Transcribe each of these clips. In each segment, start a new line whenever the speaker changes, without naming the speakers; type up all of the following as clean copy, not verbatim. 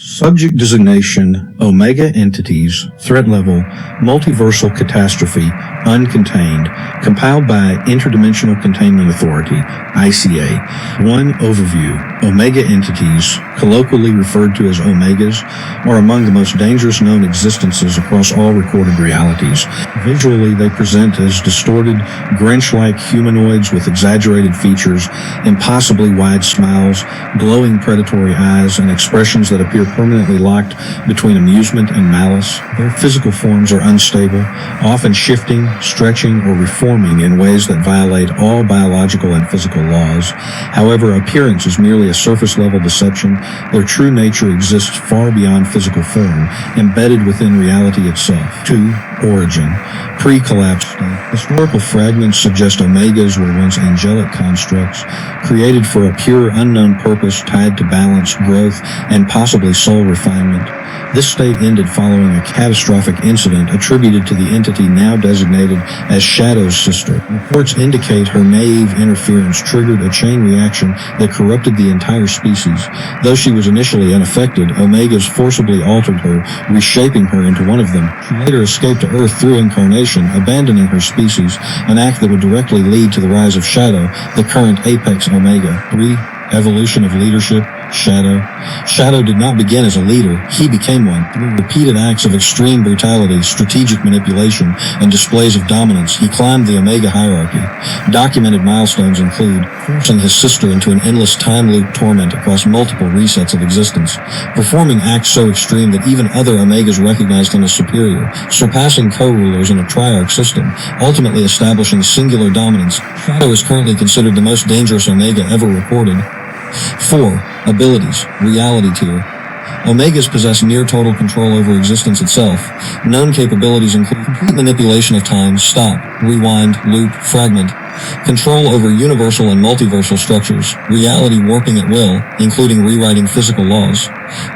Subject designation, Omega entities, threat level, multiversal catastrophe, uncontained, compiled by Interdimensional Containment Authority, ICA. 1. Overview. Omega entities, colloquially referred to as Omegas, are among the most dangerous known existences across all recorded realities. Visually, they present as distorted, Grinch-like humanoids with exaggerated features, impossibly wide smiles, glowing predatory eyes, and expressions that appear permanently locked between amusement and malice. Their physical forms are unstable, often shifting, stretching, or reforming in ways that violate all biological and physical laws. However, appearance is merely a surface-level deception. Their true nature exists far beyond physical form, embedded within reality itself. 2. Origin. Pre-collapse state. Historical fragments suggest Omegas were once angelic constructs, created for a pure, unknown purpose tied to balance, growth, and possibly soul refinement. This state ended following a catastrophic incident attributed to the entity now designated as Shadow's sister. Reports indicate her naive interference triggered a chain reaction that corrupted the entire species. Though she was initially unaffected, Omegas forcibly altered her, reshaping her into one of them. She later escaped to Earth through incarnation, abandoning her species, an act that would directly lead to the rise of Shadow, the current apex Omega. 3. Evolution of leadership. Shadow did not begin as a leader, he became one. Through repeated acts of extreme brutality, strategic manipulation, and displays of dominance, he climbed the Omega hierarchy. Documented milestones include forcing his sister into an endless time loop torment across multiple resets of existence, performing acts so extreme that even other Omegas recognized him as superior, surpassing co-rulers in a triarch system, ultimately establishing singular dominance. Shadow is currently considered the most dangerous Omega ever recorded. 4. Abilities. Reality tier. Omegas possess near total control over existence itself. Known capabilities include complete manipulation of time, stop, rewind, loop, fragment, control over universal and multiversal structures, reality warping at will, including rewriting physical laws,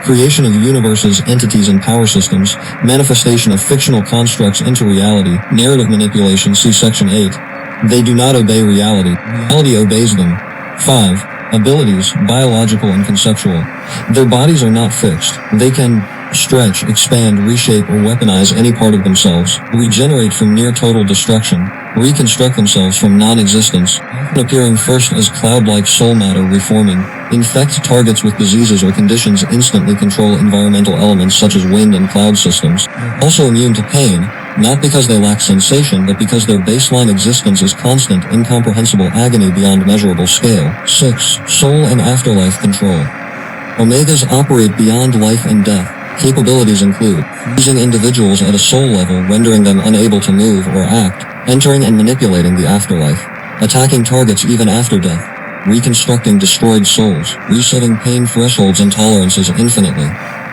creation of universes, entities, and power systems, manifestation of fictional constructs into reality, narrative manipulation, see Section 8. They do not obey reality. Reality obeys them. 5. Abilities, biological and conceptual. Their bodies are not fixed. They can stretch, expand, reshape, or weaponize any part of themselves, regenerate from near total destruction, reconstruct themselves from non-existence, often appearing first as cloud-like soul matter reforming, infect targets with diseases or conditions, instantly control environmental elements such as wind and cloud systems. Also immune to pain, not because they lack sensation, but because their baseline existence is constant, incomprehensible agony beyond measurable scale. 6. Soul and afterlife control. Omegas operate beyond life and death. Capabilities include freezing individuals at a soul level, rendering them unable to move or act, entering and manipulating the afterlife, attacking targets even after death, reconstructing destroyed souls, resetting pain thresholds and tolerances infinitely.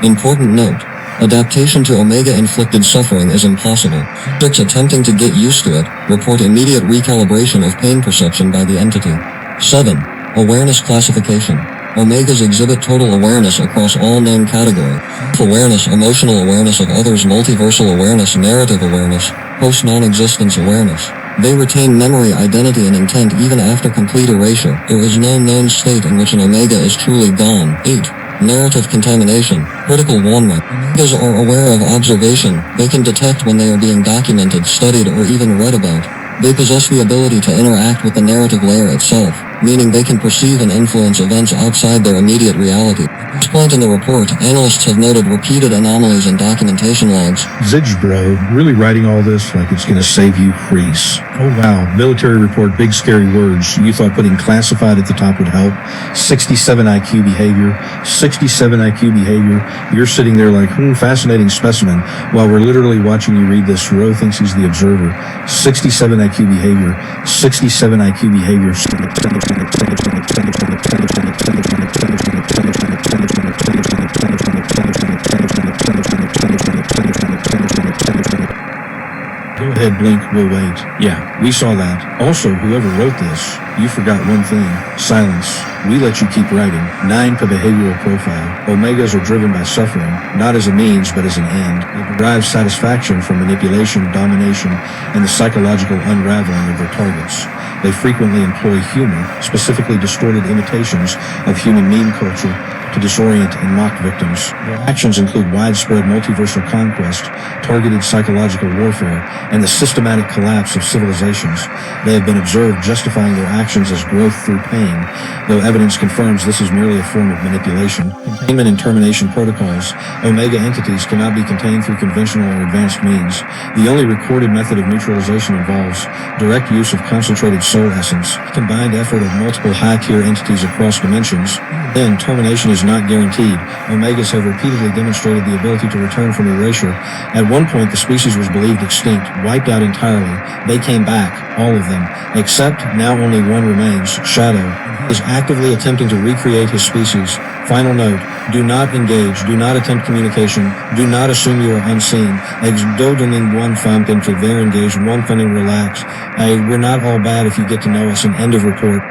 Important note: adaptation to Omega-inflicted suffering is impossible. Subjects attempting to get used to it report immediate recalibration of pain perception by the entity. 7. Awareness classification. Omegas exhibit total awareness across all known categories. Self-awareness, emotional awareness of others, multiversal awareness, narrative awareness, post-non-existence awareness. They retain memory, identity, and intent even after complete erasure. There is no known state in which an Omega is truly gone. 8. Narrative contamination. Critical warning. Omegas are aware of observation. They can detect when they are being documented, studied, or even read about. They possess the ability to interact with the narrative layer itself, meaning they can perceive and influence events outside their immediate reality. At this point in the report, analysts have noted repeated anomalies in documentation logs. Zidge bro, really writing all this like it's gonna save you crease. Oh wow, military report, big scary words. You thought putting classified at the top would help. 67 IQ behavior, 67 IQ behavior. You're sitting there like, fascinating specimen, while we're literally watching you read this. Rowe thinks he's the observer. 67 IQ behavior, 67 IQ behavior. Go ahead, blink, we'll wait. Yeah, we saw that. Also, whoever wrote this, you forgot one thing. Silence. We let you keep writing. 9. Behavioral profile. Omegas are driven by suffering, not as a means, but as an end. They derive satisfaction from manipulation, domination, and the psychological unraveling of their targets. They frequently employ humor, specifically distorted imitations of human meme culture, to disorient and mock victims. Their actions include widespread multiversal conquest, targeted psychological warfare, and the systematic collapse of civilizations. They have been observed justifying their actions as growth through pain, though evidence confirms this is merely a form of manipulation. Containment and termination protocols. Omega entities cannot be contained through conventional or advanced means. The only recorded method of neutralization involves direct use of concentrated soul essence, combined effort of multiple high-tier entities across dimensions. Then, termination is not guaranteed. Omegas have repeatedly demonstrated the ability to return from erasure. At one point, the species was believed extinct, wiped out entirely. They came back, all of them, except now only one remains, Shadow. He is actively attempting to recreate his species. Final note, do not engage, do not attempt communication, do not assume you are unseen. Exdodoning one funk and to ver engage, one funny relax. We're not all bad if you get to know us, and end of report.